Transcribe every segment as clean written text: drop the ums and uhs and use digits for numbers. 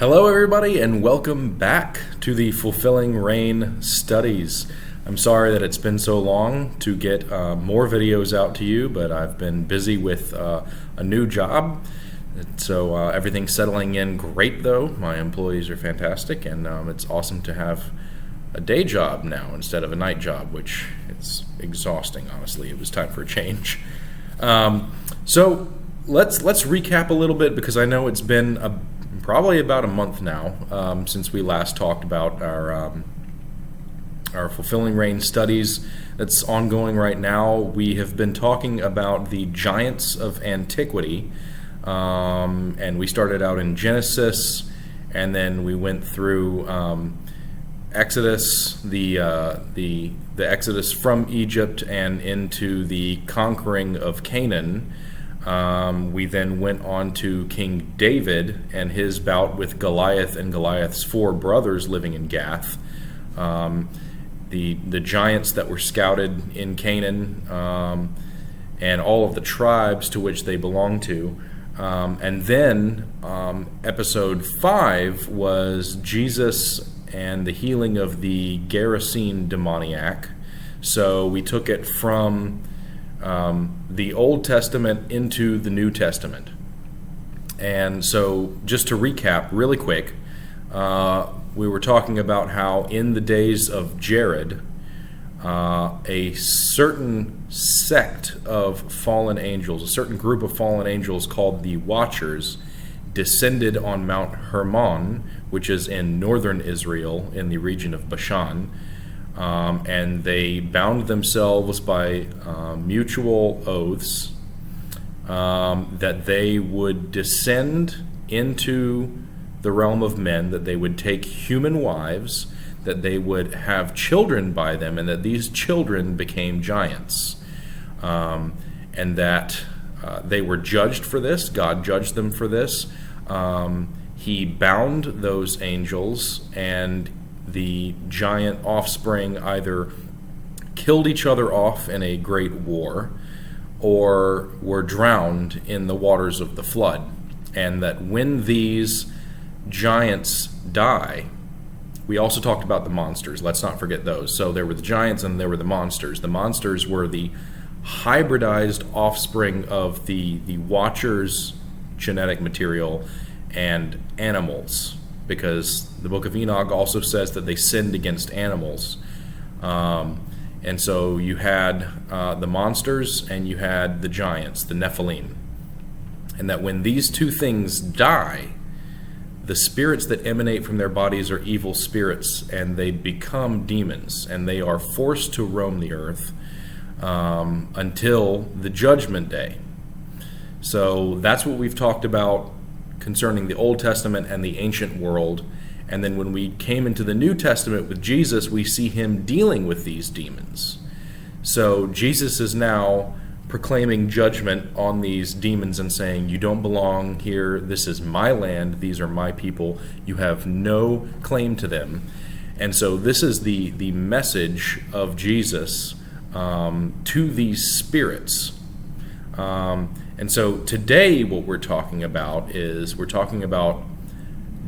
Hello, everybody, and welcome back to the Fulfilling Rain Studies. I'm sorry that it's been so long to get more videos out to you, but I've been busy with a new job. So everything's settling in great, though. My employees are fantastic, and it's awesome to have a day job now instead of a night job, which it's exhausting, honestly. It was time for a change. So let's recap a little bit, because I know it's been probably about a month now since we last talked about our Fulfilling Rain studies that's ongoing right now. We have been talking about the giants of antiquity, and we started out in Genesis, and then we went through Exodus, the Exodus from Egypt and into the conquering of Canaan. We then went on to King David and his bout with Goliath and Goliath's four brothers living in Gath. The giants that were scouted in Canaan, and all of the tribes to which they belonged to. And then episode 5 was Jesus and the healing of the Gerasene demoniac. So we took it from the Old Testament into the New Testament. And so just to recap really quick, we were talking about how in the days of Jared, a certain sect of fallen angels, a certain group of fallen angels called the Watchers, descended on Mount Hermon, which is in northern Israel in the region of Bashan. And they bound themselves by mutual oaths that they would descend into the realm of men, that they would take human wives, that they would have children by them, and that these children became giants. And that they were judged for this. God judged them for this. He bound those angels, and the giant offspring either killed each other off in a great war or were drowned in the waters of the flood. And that when these giants die, we also talked about the monsters. Let's not forget those. So there were the giants and there were the monsters. The monsters were the hybridized offspring of the Watchers' genetic material and animals, because the book of Enoch also says that they sinned against animals. And so you had the monsters and you had the giants, the Nephilim. And that when these two things die, the spirits that emanate from their bodies are evil spirits, and they become demons, and they are forced to roam the earth until the judgment day. So that's what we've talked about concerning the Old Testament and the ancient world. And then when we came into the New Testament with Jesus, we see him dealing with these demons. So Jesus is now proclaiming judgment on these demons and saying, you don't belong here, this is my land, these are my people, you have no claim to them. And so this is the message of Jesus to these spirits. And so today what we're talking about is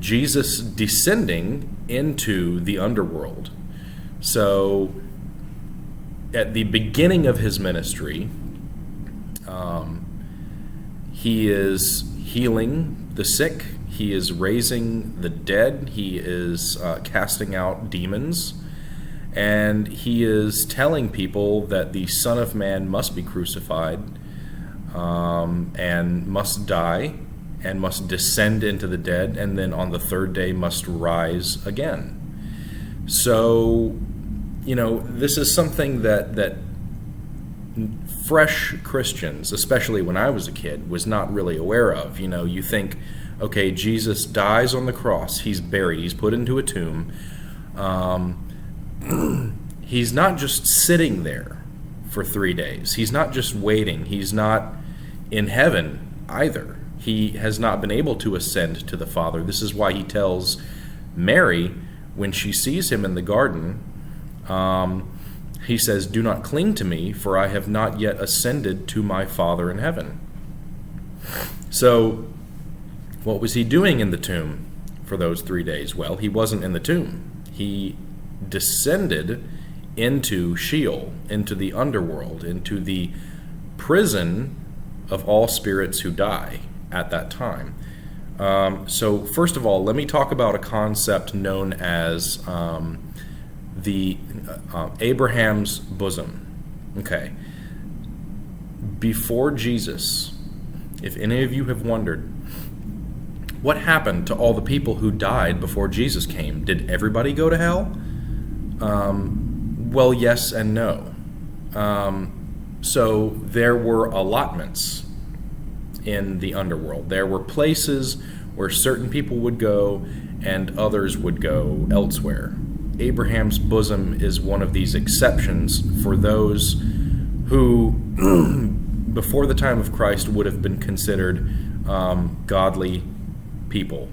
Jesus descending into the underworld. So at the beginning of his ministry, he is healing the sick, he is raising the dead, he is casting out demons, and he is telling people that the Son of Man must be crucified, and must die, and must descend into the dead, and then on the third day must rise again. So, this is something that fresh Christians, especially when I was a kid, was not really aware of. You think, okay, Jesus dies on the cross, he's buried, he's put into a tomb. He's not just sitting there for 3 days. He's not just waiting. He's not in heaven either. He has not been able to ascend to the Father. This is why he tells Mary, when she sees him in the garden, he says, do not cling to me, for I have not yet ascended to my Father in heaven. So what was he doing in the tomb for those 3 days? Well, he wasn't in the tomb. He descended into Sheol, into the underworld, into the prison of all spirits who die at that time. So first of all, let me talk about a concept known as the Abraham's bosom. Okay. Before Jesus, if any of you have wondered, what happened to all the people who died before Jesus came? Did everybody go to hell? Well, yes and no. So there were allotments in the underworld. There were places where certain people would go and others would go elsewhere. Abraham's bosom is one of these exceptions for those who, before the time of Christ, would have been considered godly people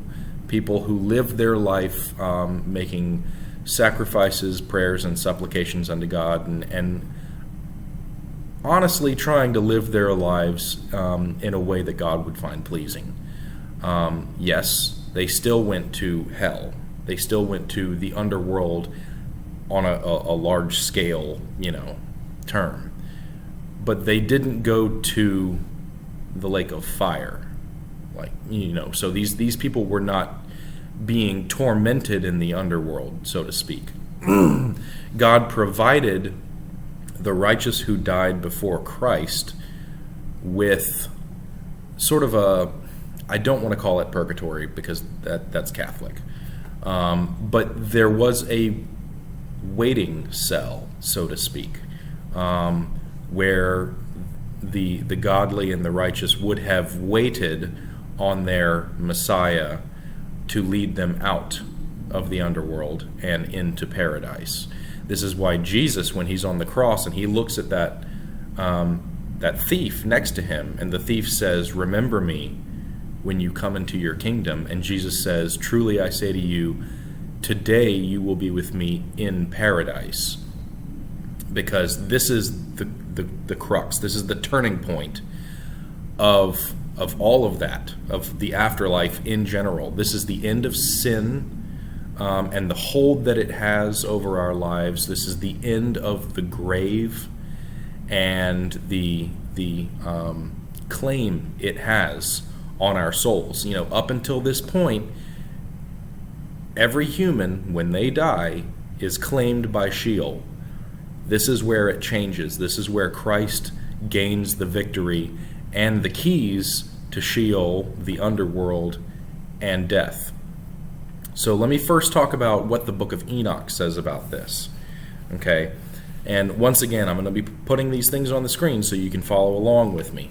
who lived their life making sacrifices, prayers, and supplications unto God, and honestly trying to live their lives in a way that God would find pleasing. Yes, they still went to hell. They still went to the underworld on a large scale, term. But they didn't go to the lake of fire. So these people were not being tormented in the underworld, so to speak. God provided the righteous who died before Christ with sort of I don't want to call it purgatory because that's Catholic. But there was a waiting cell, so to speak, where the godly and the righteous would have waited on their Messiah to lead them out of the underworld and into paradise. This is why Jesus, when he's on the cross and he looks at that thief next to him, and the thief says, "Remember me when you come into your kingdom," and Jesus says, "Truly I say to you, today you will be with me in paradise." Because this is the crux, this is the turning point of all of that, of the afterlife in general. This is the end of sin and the hold that it has over our lives. This is the end of the grave and the claim it has on our souls. Up until this point, every human, when they die, is claimed by Sheol. This is where it changes. This is where Christ gains the victory and the keys to Sheol, the underworld, and death. So let me first talk about what the book of Enoch says about this. Okay? And once again, I'm going to be putting these things on the screen so you can follow along with me.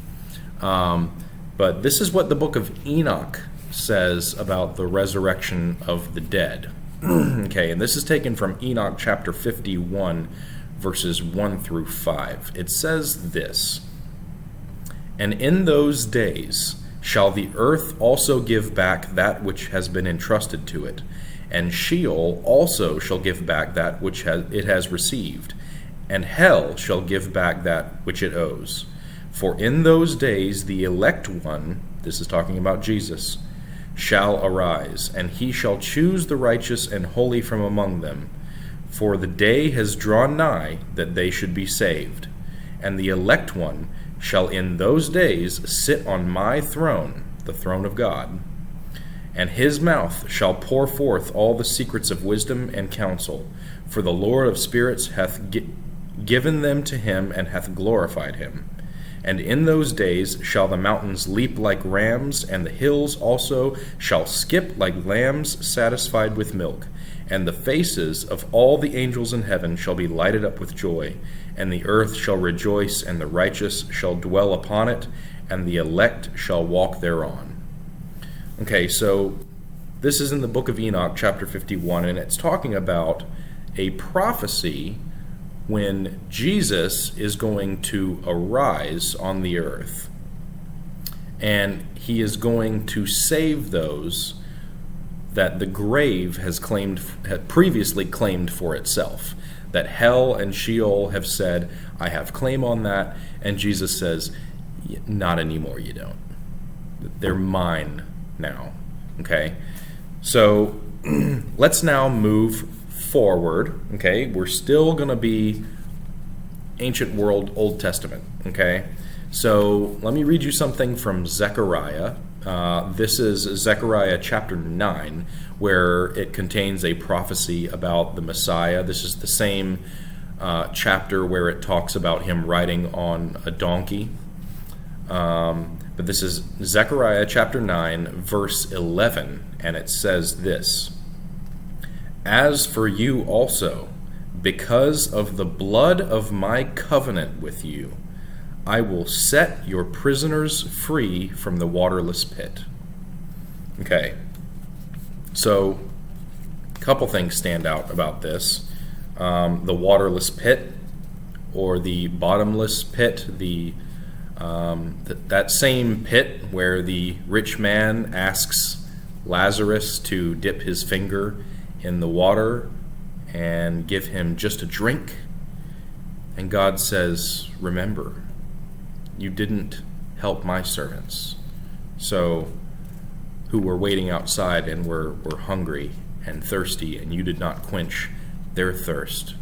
But this is what the book of Enoch says about the resurrection of the dead. Okay, and this is taken from Enoch chapter 51, verses 1 through 5. It says this: "And in those days shall the earth also give back that which has been entrusted to it, and Sheol also shall give back that which it has received, and hell shall give back that which it owes. For in those days the elect one," this is talking about Jesus, "shall arise, and he shall choose the righteous and holy from among them. For the day has drawn nigh that they should be saved. And the elect one shall in those days sit on my throne," the throne of God, "and his mouth shall pour forth all the secrets of wisdom and counsel. For the Lord of spirits hath given them to him and hath glorified him. And in those days shall the mountains leap like rams, and the hills also shall skip like lambs satisfied with milk. And the faces of all the angels in heaven shall be lighted up with joy, and the earth shall rejoice, and the righteous shall dwell upon it, and the elect shall walk thereon." Okay, so this is in the book of Enoch, chapter 51, and it's talking about a prophecy when Jesus is going to arise on the earth. And he is going to save those that the grave had previously claimed for itself. That hell and Sheol have said, "I have claim on that," and Jesus says, "Not anymore, you don't. They're mine now." Okay? So let's now move forward. Okay, we're still going to be ancient world, Old Testament. Okay, so let me read you something from Zechariah. This is Zechariah chapter 9, where it contains a prophecy about the Messiah. This is the same chapter where it talks about him riding on a donkey. But this is Zechariah chapter 9, verse 11, and it says this: "As for you also, because of the blood of my covenant with you, I will set your prisoners free from the waterless pit." Okay, so a couple things stand out about this. The waterless pit, or the bottomless pit, that same pit where the rich man asks Lazarus to dip his finger in the water and give him just a drink. And God says, remember, you didn't help my servants, who were waiting outside and were hungry and thirsty, and you did not quench their thirst.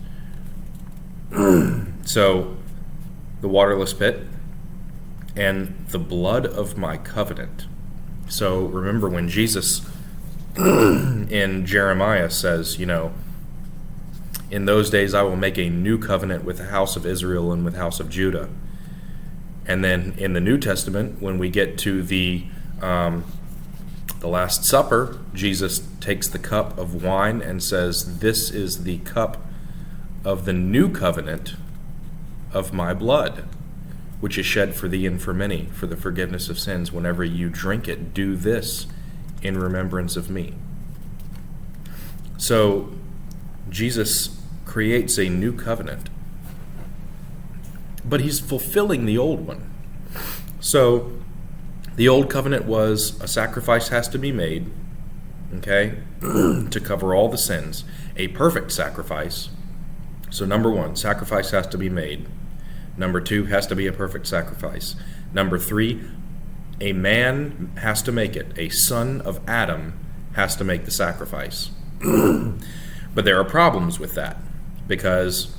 So, the waterless pit and the blood of my covenant. So remember when Jesus in Jeremiah says, in those days I will make a new covenant with the house of Israel and with the house of Judah. And then in the New Testament, when we get to the Last Supper, Jesus takes the cup of wine and says, "This is the cup of the new covenant of my blood, which is shed for thee and for many, for the forgiveness of sins. Whenever you drink it, do this in remembrance of me." So Jesus creates a new covenant, but he's fulfilling the old one. So the old covenant was a sacrifice has to be made, okay, to cover all the sins. A perfect sacrifice. So number one, sacrifice has to be made. Number two, has to be a perfect sacrifice. Number three, a man has to make it. A son of Adam has to make the sacrifice. But there are problems with that, because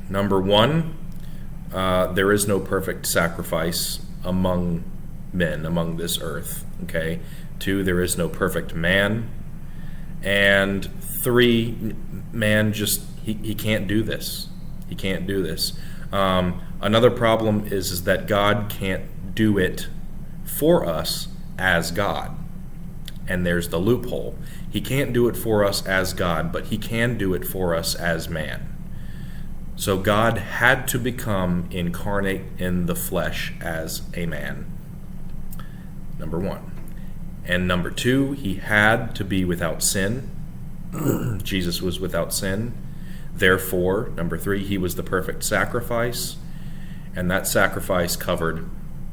number one, there is no perfect sacrifice among men, among this earth. Okay. Two, there is no perfect man. And three, man just, he can't do this. He can't do this. Another problem is that God can't do it for us as God. And there's the loophole. He can't do it for us as God, but he can do it for us as man. So God had to become incarnate in the flesh as a man. Number one. And number two, he had to be without sin. Jesus was without sin. Therefore, number three, he was the perfect sacrifice, and that sacrifice covered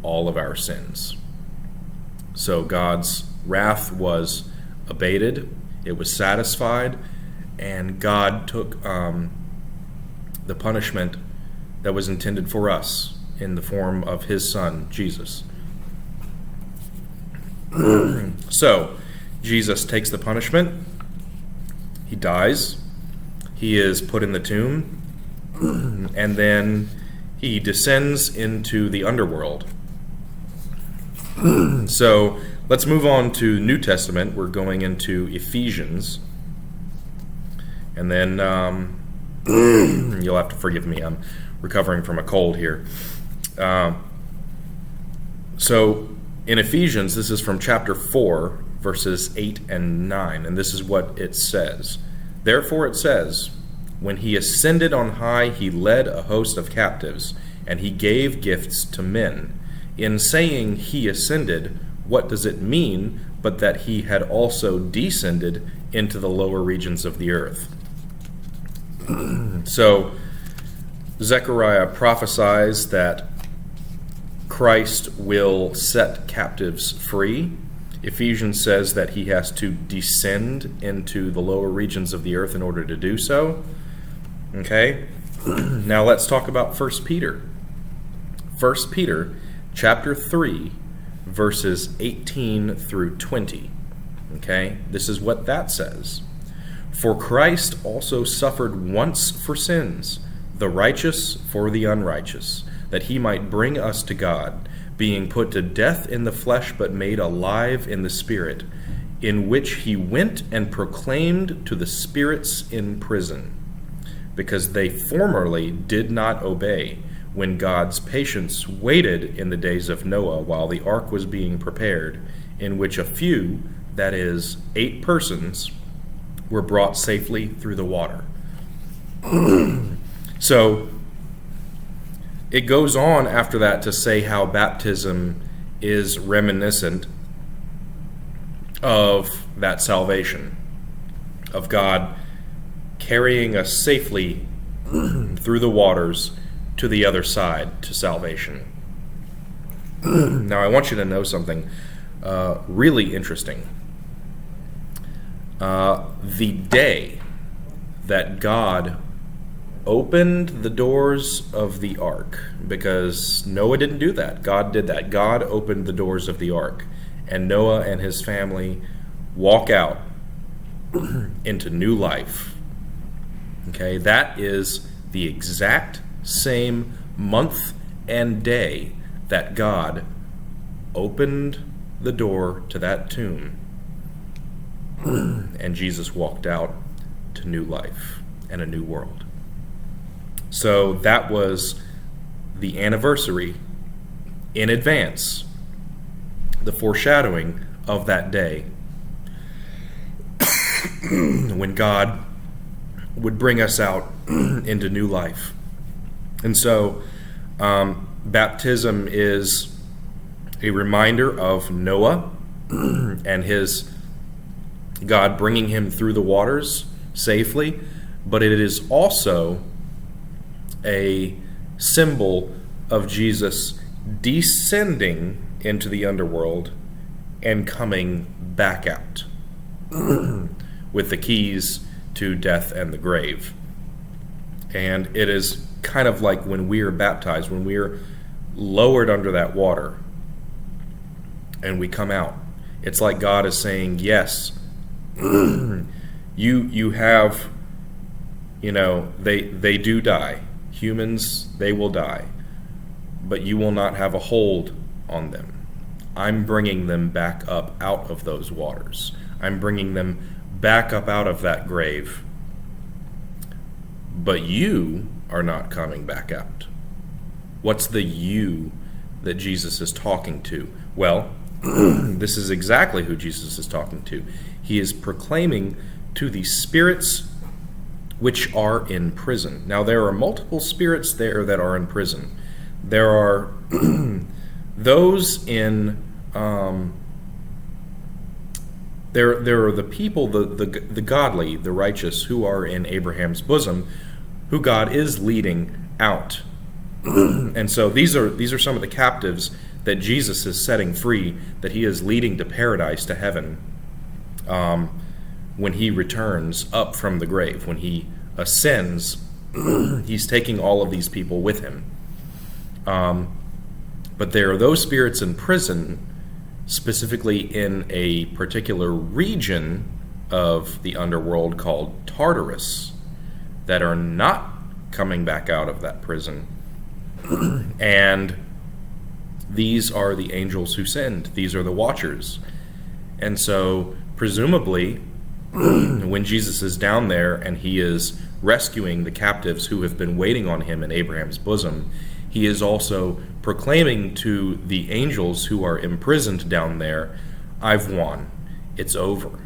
all of our sins. So God's wrath was abated, it was satisfied, and God took the punishment that was intended for us in the form of his Son, Jesus. So, Jesus takes the punishment, he dies, he is put in the tomb, and then he descends into the underworld. So let's move on to New Testament. We're going into Ephesians. And then you'll have to forgive me. I'm recovering from a cold here. So in Ephesians, this is from chapter 4, verses 8 and 9. And this is what it says. Therefore it says, when he ascended on high, he led a host of captives, and he gave gifts to men. In saying he ascended, what does it mean but that he had also descended into the lower regions of the earth? So Zechariah prophesies that Christ will set captives free. Ephesians says that he has to descend into the lower regions of the earth in order to do so. Okay, now let's talk about 1 Peter. 1 Peter chapter 3, verses 18 through 20. Okay, this is what that says. For Christ also suffered once for sins, the righteous for the unrighteous, that he might bring us to God, being put to death in the flesh, but made alive in the Spirit, in which he went and proclaimed to the spirits in prison, because they formerly did not obey, when God's patience waited in the days of Noah while the ark was being prepared, in which a few, that is, 8 persons, were brought safely through the water. So it goes on after that to say how baptism is reminiscent of that salvation, of God carrying us safely through the waters to the other side, to salvation. Now I want you to know something really interesting. The day that God opened the doors of the ark, because Noah didn't do that. God did that. God opened the doors of the ark, and Noah and his family walk out into new life. Okay, that is the exact same month and day that God opened the door to that tomb, and Jesus walked out to new life and a new world. So that was the anniversary in advance, the foreshadowing of that day when God would bring us out into new life. And so baptism is a reminder of Noah and his God bringing him through the waters safely, but it is also a symbol of Jesus descending into the underworld and coming back out with the keys to death and the grave. And it is kind of like when we are baptized, when we are lowered under that water and we come out. It's like God is saying, yes, you have, they do die. Humans, they will die, but you will not have a hold on them. I'm bringing them back up out of those waters. I'm bringing them back up out of that grave. But you are not coming back out. What's the you that Jesus is talking to? Well, this is exactly who Jesus is talking to. He is proclaiming to the spirits which are in prison. Now, there are multiple spirits there that are in prison. There are those in... There are the people, the godly, the righteous, who are in Abraham's bosom, who God is leading out. And so these are some of the captives that Jesus is setting free, that he is leading to paradise, to heaven, when he returns up from the grave. When he ascends, he's taking all of these people with him. But there are those spirits in prison, specifically in a particular region of the underworld called Tartarus, that are not coming back out of that prison. And these are the angels who sinned. These are the watchers. And so, presumably, when Jesus is down there and he is rescuing the captives who have been waiting on him in Abraham's bosom, he is also proclaiming to the angels who are imprisoned down there, I've won. It's over.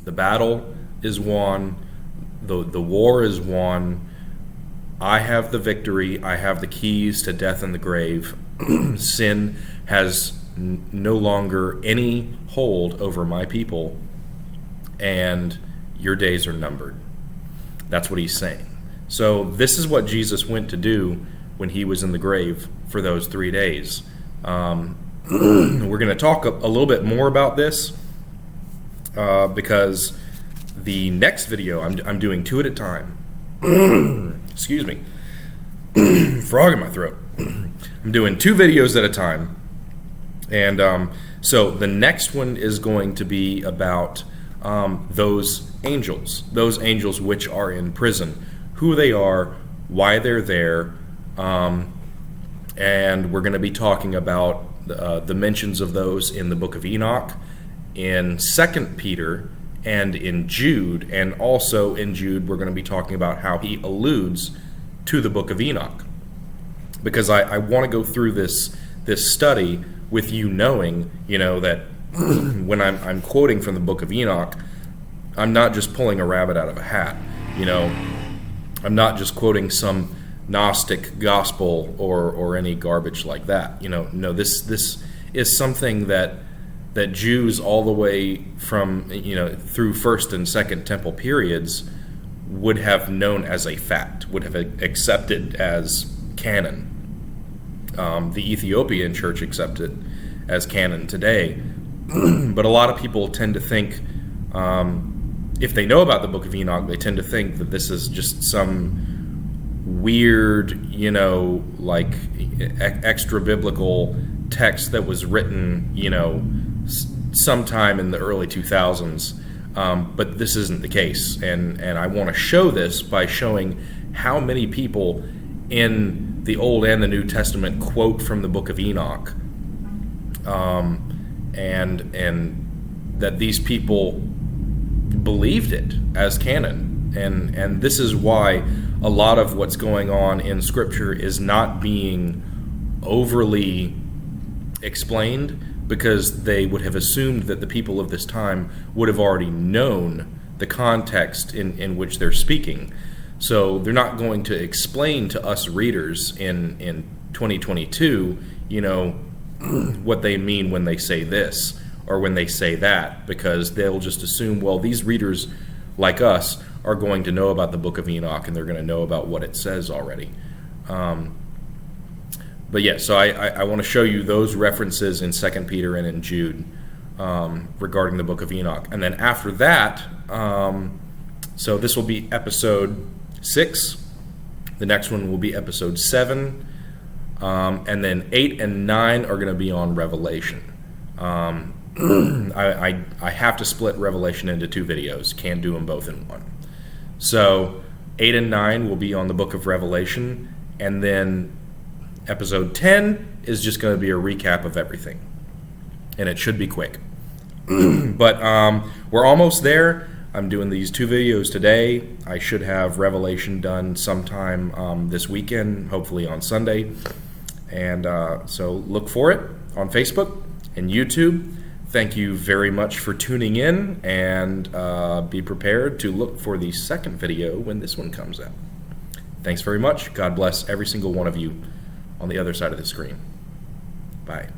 The battle is won. The war is won. I have the victory. I have the keys to death and the grave. Sin has no longer any hold over my people, and your days are numbered. That's what he's saying. So this is what Jesus went to do when he was in the grave for those 3 days. We're going to talk a little bit more about this because the next video, I'm doing 2 at a time. Excuse me. Frog in my throat. I'm doing 2 videos at a time. And So the next one is going to be about those angels which are in prison, who they are, why they're there, and we're going to be talking about the mentions of those in the book of Enoch, in 2 Peter, and in Jude. And also in Jude, we're going to be talking about how he alludes to the book of Enoch. Because I want to go through this study with you knowing, that when I'm quoting from the book of Enoch, I'm not just pulling a rabbit out of a hat. I'm not just quoting some Gnostic gospel or any garbage like that. No, this is something that Jews all the way from through First and Second Temple periods would have known as a fact, would have accepted as canon. The Ethiopian church accepts it as canon today, but a lot of people tend to think, if they know about the book of Enoch, they tend to think that this is just some weird, like extra biblical text that was written, sometime in the early 2000s. But this isn't the case, and I want to show this by showing how many people in the Old and the New Testament quote from the book of Enoch, and that these people believed it as canon, and this is why a lot of what's going on in Scripture is not being overly explained, because they would have assumed that the people of this time would have already known the context in which they're speaking. So they're not going to explain to us readers in 2022, what they mean when they say this or when they say that, because they'll just assume, well, these readers like us are going to know about the book of Enoch, and they're going to know about what it says already. But yeah, so I want to show you those references in 2 Peter and in Jude regarding the book of Enoch. And then after that, so this will be episode 6. The next one will be episode 7. And then 8 and 9 are going to be on Revelation. I have to split Revelation into 2 videos. Can't do them both in one. So 8 and 9 will be on the book of Revelation. And then episode 10 is just going to be a recap of everything. And it should be quick. But we're almost there. I'm doing these 2 videos today. I should have Revelation done sometime this weekend, hopefully on Sunday. And so look for it on Facebook and YouTube. Thank you very much for tuning in, and be prepared to look for the second video when this one comes out. Thanks very much. God bless every single one of you on the other side of the screen. Bye.